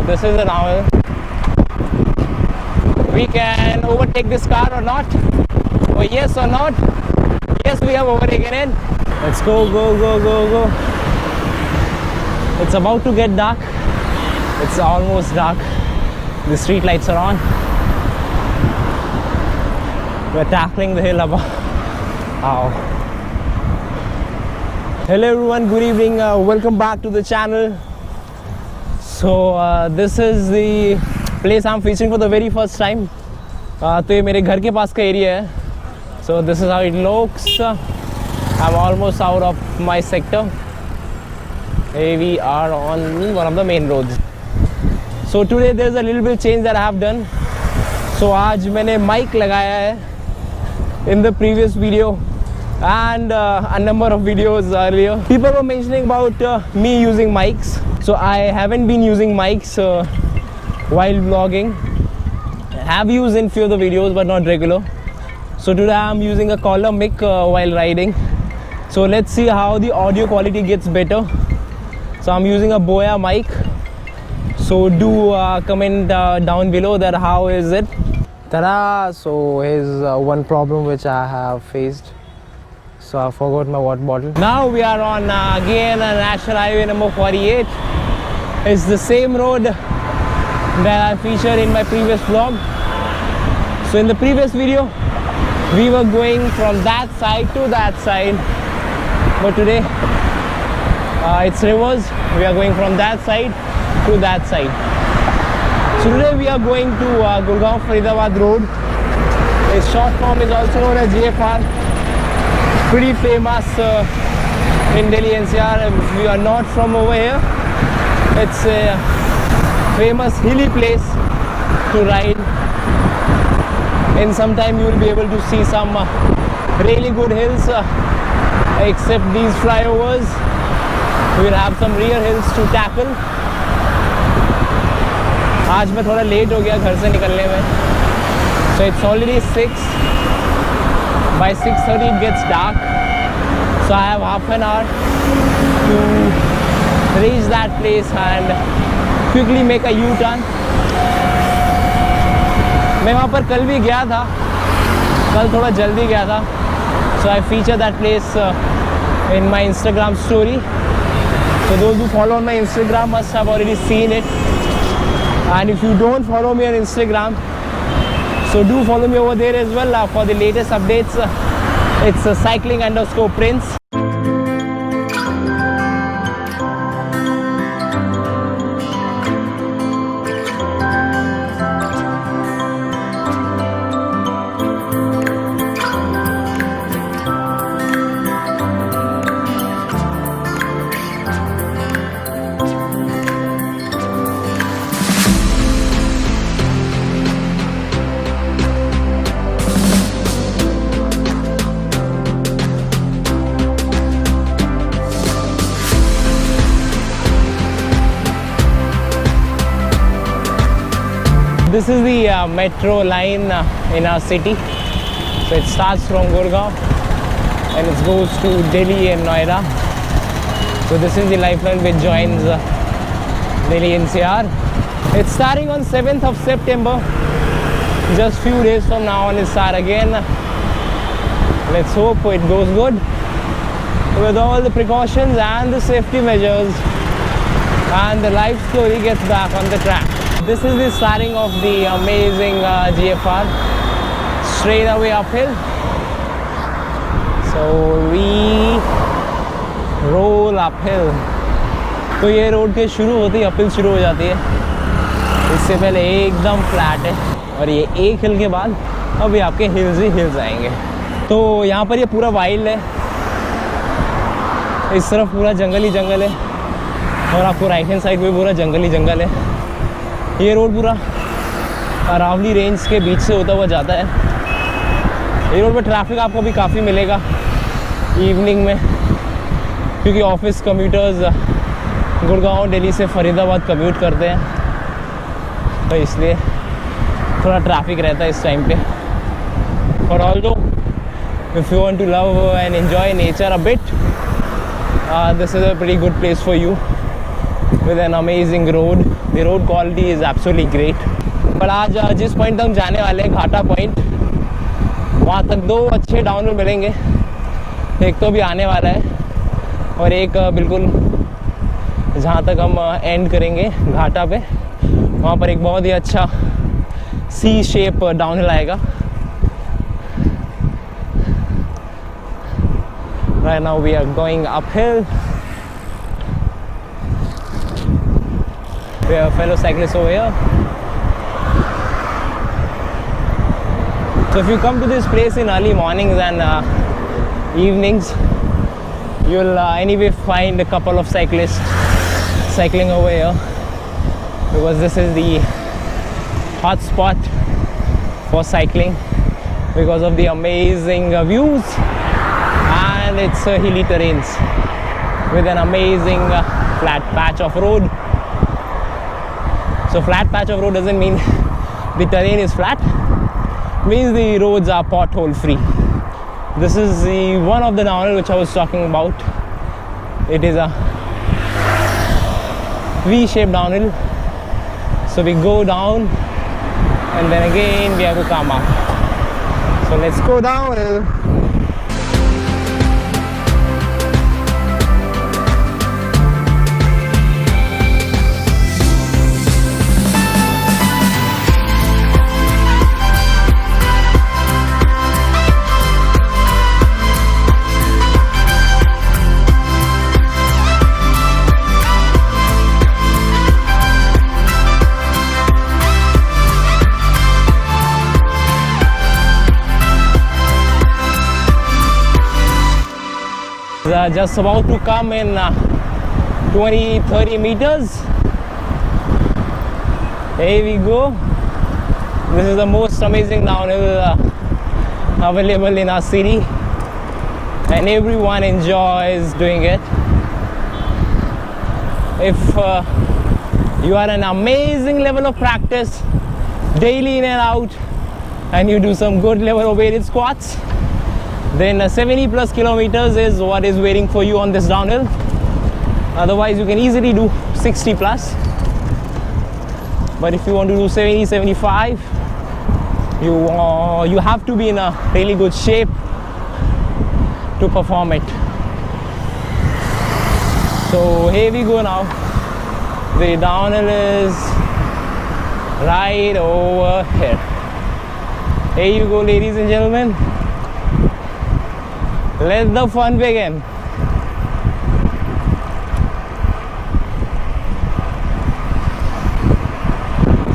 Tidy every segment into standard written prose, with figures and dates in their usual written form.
So this is a downhill. We can overtake this car or not? Oh yes or not? Yes, we have overtaken it. Let's go, go, go, go, go. It's about to get dark. It's almost dark. The street lights are on. We're tackling the hill above. Ow. Hello everyone, good evening. Welcome back to the channel. So this is the place I'm featuring for the very first time. तो ये मेरे घर के पास का area है. So this is how it looks. I'm almost out of my sector. Here we are on one of the main roads. So today there's a little bit change that I have done. So आज मैंने mic लगाया है. In the previous video and a number of videos earlier, people were mentioning about me using mics. So I haven't been using mics while vlogging. I have used in few of the videos but not regular. So today I'm using a collar mic while riding. So let's see how the audio quality gets better. So I'm using a Boya mic. So do comment down below that how is it. Ta-da! So here's one problem which I have faced. So I forgot my water bottle. Now we are on again National Highway number 48. It's the same road that I featured in my previous vlog. So in the previous video, we were going from that side to that side. But today, it's reverse. We are going from that side to that side. So today we are going to Gurgaon Faridabad Road. Its short form is also known as GFR. Pretty famous in Delhi NCR. If you are not from over here, it's a famous hilly place to ride. In some time you will be able to see some really good hills. Except these flyovers, we will have some rear hills to tackle. आज मैं थोड़ा late हो गया घर से निकलने में. So it's already 6. By 6:30 it gets dark. So I have half an hour to reach that place and quickly make a U-turn. मैं वहाँ पर कल भी गया था. कल थोड़ा जल्दी गया था. So I feature that place in my Instagram story. So those who follow on my Instagram must have already seen it. And if you don't follow me on Instagram, so do follow me over there as well for the latest updates. It's cycling_prince. This is the metro line in our city. So it starts from Gurgaon and it goes to Delhi and Noida. So this is the lifeline which joins Delhi NCR. It's starting on 7th of September. Just few days from now on it start again. Let's hope it goes good with all the precautions and the safety measures, and the life slowly gets back on the track. This is the starting of the amazing GFR, straight away uphill. So we roll uphill. तो ये road के शुरू होते ही uphill शुरू हो जाती है. इससे पहले एकदम फ्लैट है और ये एक हिल के बाद अभी आपके हिल्स ही हिल्स आएंगे. तो यहाँ पर ये पूरा वाइल्ड है. इस तरफ पूरा जंगल ही जंगल है और आपको राइट हैंड साइड में पूरा जंगल ही जंगल है. ये रोड पूरा अरावली रेंज के बीच से होता हुआ जाता है. ये रोड पर ट्रैफिक आपको अभी काफ़ी मिलेगा इवनिंग में, क्योंकि ऑफिस कम्यूटर्स गुड़गांव दिल्ली से फरीदाबाद कम्यूट करते हैं, तो इसलिए थोड़ा ट्रैफिक रहता है इस टाइम पे. और although if you want to love and enjoy nature a bit, this is a pretty good place for you. with an amazing road. The road quality is absolutely great. पर आज जिस point तक हम जाने वाले हैं, घाटा पॉइंट, वहाँ तक 2 अच्छे डाउनहिल मिलेंगे। एक तो भी आने वाला है और एक बिल्कुल जहाँ तक हम एंड करेंगे घाटा पे, वहाँ पर एक बहुत ही अच्छा सी शेप डाउनहिल आएगा। Right now we are going uphill. We have fellow cyclists over here. So if you come to this place in early mornings and evenings, you'll anyway find a couple of cyclists cycling over here, because this is the hot spot for cycling because of the amazing views, and it's hilly terrains with an amazing flat patch of road. So flat patch of road doesn't mean the terrain is flat, means the roads are pothole free. This is the one of the downhill which I was talking about. It is a V-shaped downhill. So we go down and then again we have to come up. So let's go downhill. Just about to come in 20-30 meters. Here we go. This is the most amazing downhill available in our city, and everyone enjoys doing it. If you are an amazing level of practice daily in and out, and you do some good level of weighted squats, then 70 plus kilometers is what is waiting for you on this downhill. Otherwise you can easily do 60 plus, but if you want to do 70, 75, you have to be in a really good shape to perform it. So here we go now. The downhill is right over here. Here you go, ladies and gentlemen. Let the fun begin.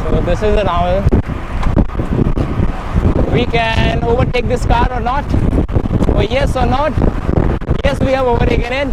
So this is the downhill. We can overtake this car or not? Or yes or not? Yes, we have overtaken it.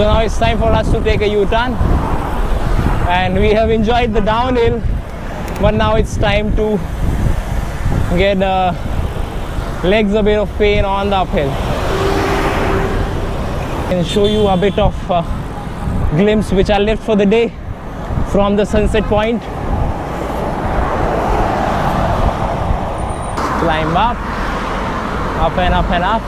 So now it's time for us to take a U-turn, and we have enjoyed the downhill, but now it's time to get legs a bit of pain on the uphill. I can show you a bit of glimpse which are left for the day from the sunset point. Climb up and up and up.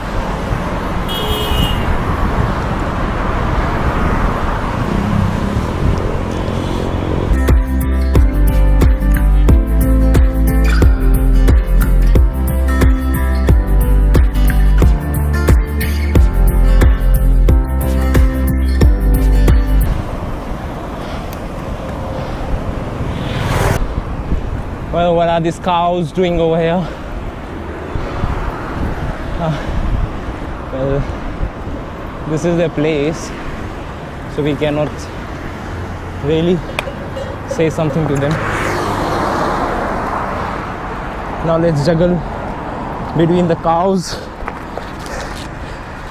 Well, what are these cows doing over here? Well, this is their place, so we cannot really say something to them. Now let's juggle between the cows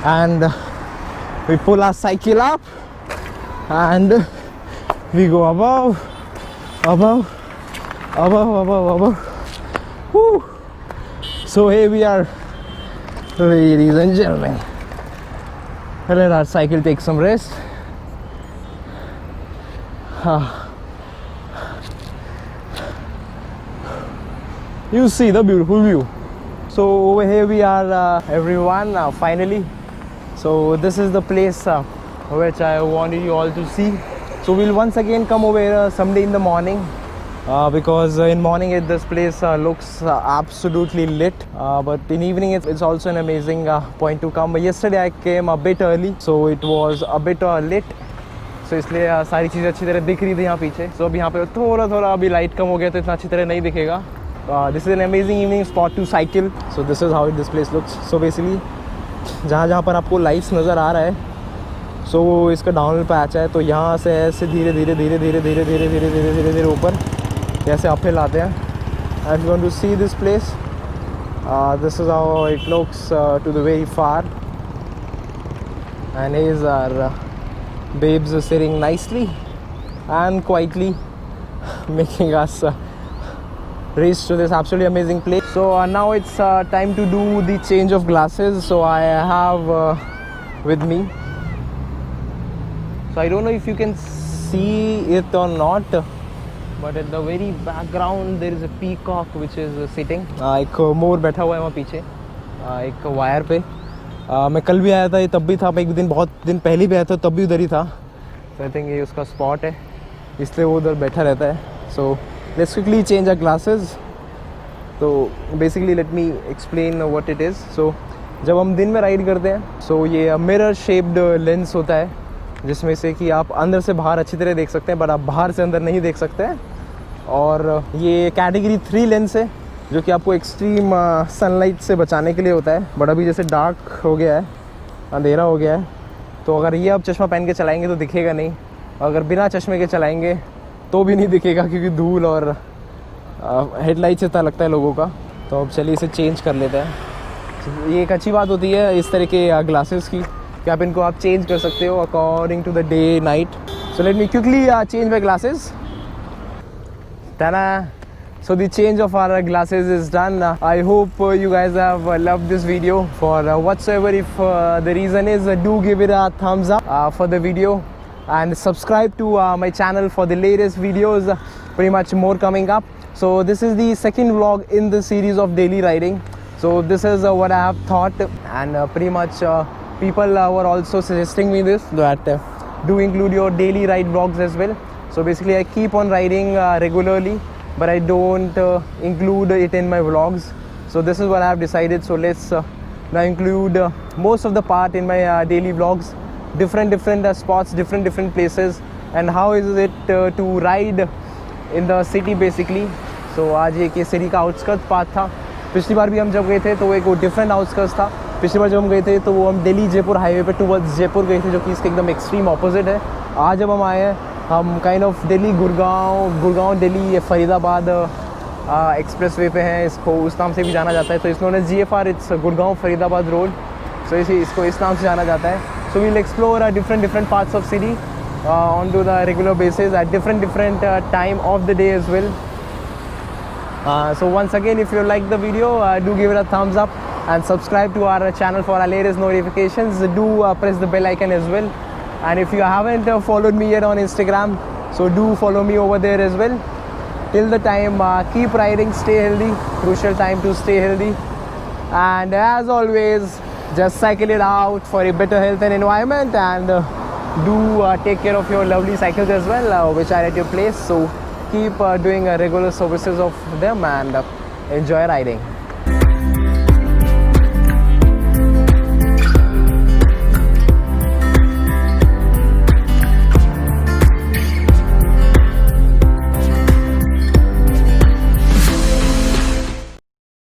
and we pull our cycle up and we go above. Woo. So here we are, ladies and gentlemen. Let our cycle take some rest. You see the beautiful view. So over here we are, everyone, finally. So this is the place which I wanted you all to see. So we'll once again come over here someday in the morning, because in morning this place looks absolutely lit, but in evening it's also an amazing point to come. Yesterday I came a bit early, so it was a bit lit. So इसलिए सारी चीज़ें अच्छी तरह दिख रही थी यहाँ पीछे. So अब यहाँ पे थोड़ा अभी लाइट कम हो गया तो इतना अच्छी तरह नहीं दिखेगा. This is an amazing evening spot to cycle. So this is how this place looks. So basically जहाँ पर आपको लाइट्स नज़र आ रहा है, सो वो इसका डाउनहिल पैच है. तो यहाँ से ऐसे धीरे धीरे ऊपर कैसे अपहिल आते हैं. I am going to see this place. This is how it looks to the very far. And here are babes sitting nicely and quietly making us reach to this absolutely amazing place. So now it's time to do the change of glasses. So I have with me, so I don't know if you can see it or not, but at the very background there is a peacock which is sitting. एक मोर बैठा हुआ है वहाँ पीछे एक wire पे. मैं कल भी आया था, ये तब भी था. मैं एक दिन बहुत दिन पहले भी आया था, तब भी उधर ही था. तो आई थिंक ये उसका स्पॉट है, इसलिए वो उधर बैठा रहता है. So let's quickly change our glasses. तो basically let me explain what it is. So जब हम दिन में राइड करते हैं, सो ये मिरर शेप्ड लेंस होता है, जिसमें से कि आप अंदर से बाहर अच्छी तरह देख सकते हैं, बट आप बाहर से अंदर नहीं देख सकते हैं. और ये कैटेगरी 3 लेंस है, जो कि आपको एक्सट्रीम सनलाइट से बचाने के लिए होता है. बट अभी जैसे डार्क हो गया है, अंधेरा हो गया है, तो अगर ये आप चश्मा पहन के चलाएंगे तो दिखेगा नहीं. अगर बिना चश्मे के चलाएंगे तो भी नहीं दिखेगा, क्योंकि धूल और हेडलाइट से इतना लगता है लोगों का. तो अब चलिए इसे चेंज कर लेते हैं. ये एक अच्छी बात होती है इस तरह के ग्लासेस की, कि आप इनको आप चेंज कर सकते हो according to the day night. So let me quickly change my glasses. tada. So the change of our glasses is done. I hope you guys have loved this video. For whatsoever if the reason is, do give it a thumbs up for the video and subscribe to my channel for the latest videos. Pretty much more coming up. So this is the second vlog in the series of daily riding. So this is what I have thought, and pretty much people were also suggesting me this, that do include your daily ride vlogs as well. So basically I keep on riding regularly, but I don't include it in my vlogs. So this is what I have decided. So let's now include most of the part in my daily vlogs, different spots, different places, and how is it to ride in the city basically. So आज ये केसरी का outskirt part था. पिछली बार भी हम जब गए थे तो एक वो डिफरेंट आउटस्कर्ट्स था. पिछली बार जब हम गए थे तो वो हम दिल्ली जयपुर हाईवे पे टूवर्ड्स जयपुर गए थे, जो कि इसके एकदम एक्सट्रीम ऑपोजिट है. आज जब हम आए हैं, हम kind of Delhi Gurgaon Delhi Faridabad express way पे हैं. इसको उस नाम से भी जाना जाता है. तो is known as GFR, it's Gurgaon Faridabad road. So इसको इस नाम से जाना जाता है. So we'll explore different parts of city on to the regular basis at different time of the day as well. So once again, if you like the video, do give it a thumbs up and subscribe to our channel for our latest notifications. Do press the bell icon as well. And if you haven't followed me yet on Instagram, so do follow me over there as well. Till the time, keep riding, stay healthy. Crucial time to stay healthy. And as always, just cycle it out for a better health and environment. And do take care of your lovely cycles as well, which are at your place. So keep doing regular services of them and enjoy riding.